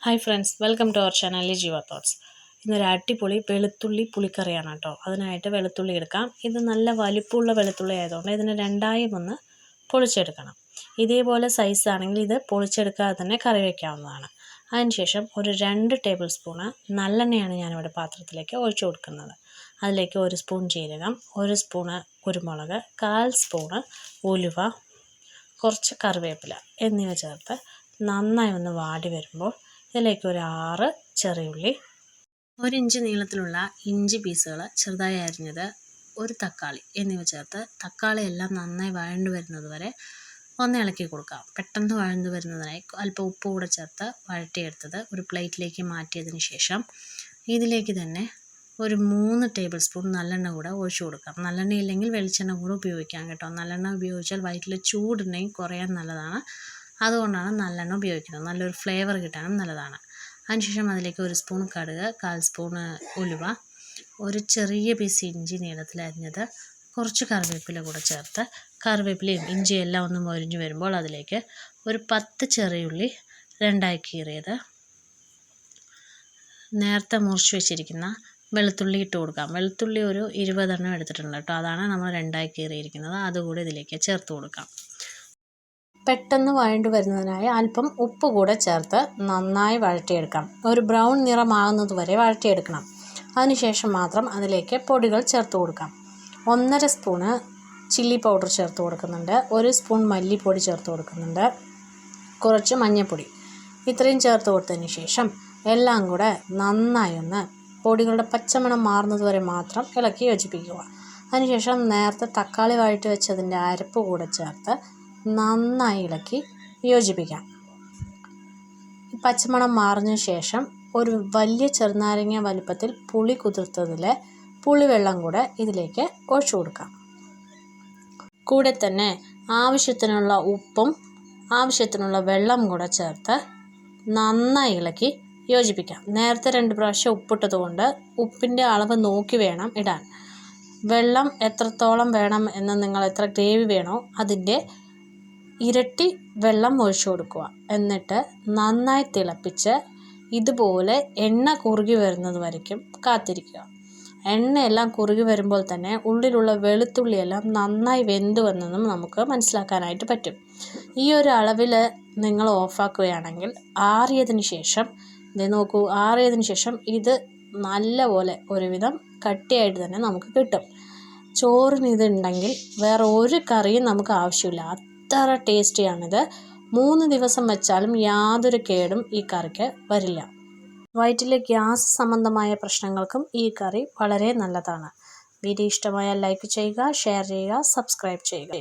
Hi friends, welcome to our channel Jeeva thoughts. ഇന്നൊരു അടിപൊളി വെളുത്തുള്ളി പുളിക്കറിയാണ് കേട്ടോ. അതിനായിട്ട് വെളുത്തുള്ളി എടുക്കാം. ഇത് നല്ല വലിപ്പമുള്ള വെളുത്തുള്ളി ആയതുകൊണ്ട് ഇതിനെ രണ്ടായും ഒന്ന് പൊളിച്ചെടുക്കണം. ഇതേപോലെ സൈസ് ആണെങ്കിൽ ഇത് പൊളിച്ചെടുക്കാതെ തന്നെ കറി വയ്ക്കാവുന്നതാണ്. അതിനുശേഷം ഒരു 2 ടേബിൾ സ്പൂണ് നല്ലെണ്ണയാണ് ഞാനിവിടെ പാത്രത്തിലേക്ക് ഒഴിച്ചു കൊടുക്കുന്നത്. അതിലേക്ക് 1 സ്പൂൺ ജീരകം, 1 സ്പൂണ് കുരുമുളക്, 1/4 സ്പൂണ് ഉലുവ, കുറച്ച് കറിവേപ്പില എന്നിവ ചേർത്ത് നന്നായി ഒന്ന് വാടി വരുമ്പോൾ ഇതിലേക്ക് ഒരു 6 ചെറിയുള്ളി, 1 ഇഞ്ച് നീളത്തിലുള്ള ഇഞ്ചി പീസുകൾ ചെറുതായി അരിഞ്ഞത്, ഒരു തക്കാളി എന്നിവ ചേർത്ത് തക്കാളി എല്ലാം നന്നായി വഴണ്ടു വരുന്നത് വരെ ഒന്ന് ഇളക്കി കൊടുക്കാം. പെട്ടെന്ന് വഴണ്ടു വരുന്നതിനായി അല്പം ഉപ്പ് കൂടെ ചേർത്ത് വഴറ്റിയെടുത്തത് ഒരു പ്ലേറ്റിലേക്ക് മാറ്റിയതിന് ശേഷം ഇതിലേക്ക് തന്നെ ഒരു 3 ടേബിൾ സ്പൂൺ നല്ലെണ്ണ കൂടെ ഒഴിച്ചു കൊടുക്കാം. നല്ലെണ്ണ ഇല്ലെങ്കിൽ വെളിച്ചെണ്ണ കൂടെ ഉപയോഗിക്കാം കേട്ടോ. നല്ലെണ്ണ ഉപയോഗിച്ചാൽ വയറ്റിൽ ചൂടുണ്ടെങ്കിൽ കുറയാൻ നല്ലതാണ്. അതുകൊണ്ടാണ് നല്ലെണ്ണ ഉപയോഗിക്കുന്നത്. നല്ലൊരു ഫ്ലേവർ കിട്ടാനും നല്ലതാണ്. അതിനുശേഷം അതിലേക്ക് 1 സ്പൂൺ കടുക്, 1/4 സ്പൂണ് ഉലുവ, ഒരു ചെറിയ പീസ് ഇഞ്ചി നീളത്തിൽ അരിഞ്ഞത്, കുറച്ച് കറിവേപ്പില കൂടെ ചേർത്ത് കറിവേപ്പിലയും ഇഞ്ചിയും എല്ലാം ഒന്ന് മൊരിഞ്ഞ് വരുമ്പോൾ അതിലേക്ക് ഒരു 10 ചെറിയുള്ളി രണ്ടായി കീറിയത്, നേരത്തെ മുറിച്ച് വെച്ചിരിക്കുന്ന വെളുത്തുള്ളി ഇട്ട് കൊടുക്കാം. വെളുത്തുള്ളി ഒരു 20 എണ്ണം എടുത്തിട്ടുണ്ട് കേട്ടോ. അതാണ് നമ്മൾ രണ്ടായി കീറിയിരിക്കുന്നത്. അതുകൂടി ഇതിലേക്ക് ചേർത്ത് കൊടുക്കാം. പെട്ടെന്ന് വഴണ്ടു വരുന്നതിനായി അല്പം ഉപ്പ് കൂടെ ചേർത്ത് നന്നായി വഴറ്റിയെടുക്കാം. ഒരു ബ്രൗൺ നിറമാകുന്നത് വരെ വഴറ്റിയെടുക്കണം. അതിനുശേഷം മാത്രം അതിലേക്ക് പൊടികൾ ചേർത്ത് കൊടുക്കാം. 1/2 സ്പൂണ് ചില്ലി പൗഡർ ചേർത്ത് കൊടുക്കുന്നുണ്ട്, 1 സ്പൂൺ മല്ലിപ്പൊടി ചേർത്ത് കൊടുക്കുന്നുണ്ട്, കുറച്ച് മഞ്ഞൾപ്പൊടി. ഇത്രയും ചേർത്ത് കൊടുത്തതിന് ശേഷം എല്ലാം കൂടെ നന്നായി ഒന്ന് പൊടികളുടെ പച്ചമണം മാറുന്നത് വരെ മാത്രം ഇളക്കി യോജിപ്പിക്കുക. അതിനുശേഷം നേരത്തെ തക്കാളി വഴറ്റി വെച്ചതിൻ്റെ അരപ്പ് കൂടെ ചേർത്ത് നന്നായി ഇളക്കി യോജിപ്പിക്കാം. പച്ചമണം മാറിയതിനു ശേഷം ഒരു വലിയ ചെറുനാരങ്ങ വലുപ്പത്തിൽ പുളി കുതിർത്തതിലെ പുളിവെള്ളം കൂടെ ഇതിലേക്ക് ഒഴിച്ചു കൊടുക്കാം. കൂടെ തന്നെ ആവശ്യത്തിനുള്ള ഉപ്പും ആവശ്യത്തിനുള്ള വെള്ളം കൂടെ ചേർത്ത് നന്നായി ഇളക്കി യോജിപ്പിക്കാം. നേരത്തെ 2 പ്രാവശ്യം ഉപ്പിട്ടത് കൊണ്ട് ഉപ്പിൻ്റെ അളവ് നോക്കി വേണം ഇടാൻ. വെള്ളം എത്രത്തോളം വേണം എന്ന്, നിങ്ങൾ എത്ര ഗ്രേവി വേണോ അതിൻ്റെ ഇരട്ടി വെള്ളം ഒഴിച്ചു കൊടുക്കുക. എന്നിട്ട് നന്നായി തിളപ്പിച്ച് ഇതുപോലെ എണ്ണ കുറുകി വരുന്നത് വരയ്ക്കും കാത്തിരിക്കുക. എണ്ണയെല്ലാം കുറുകി വരുമ്പോൾ തന്നെ ഉള്ളിലുള്ള വെളുത്തുള്ളിയെല്ലാം നന്നായി വെന്ത് വന്നെന്നും നമുക്ക് മനസ്സിലാക്കാനായിട്ട് പറ്റും. ഈ ഒരു അളവിൽ നിങ്ങൾ ഓഫാക്കുകയാണെങ്കിൽ ആറിയതിന് ശേഷം നോക്കൂ, ആറിയതിന് ശേഷം ഇത് നല്ലപോലെ ഒരുവിധം കട്ടിയായിട്ട് തന്നെ നമുക്ക് കിട്ടും. ചോറിന് ഇതുണ്ടെങ്കിൽ വേറെ ഒരു കറിയും നമുക്ക് ആവശ്യമില്ല. അത്ര ടേസ്റ്റിയാണിത്. 3 ദിവസം വെച്ചാലും യാതൊരു കേടും ഈ കറിക്ക് വരില്ല. വയറ്റിലെ ഗ്യാസ് സംബന്ധമായ പ്രശ്നങ്ങൾക്കും ഈ കറി വളരെ നല്ലതാണ്. വീഡിയോ ഇഷ്ടമായാൽ ലൈക്ക് ചെയ്യുക, ഷെയർ ചെയ്യുക, സബ്സ്ക്രൈബ് ചെയ്യുക.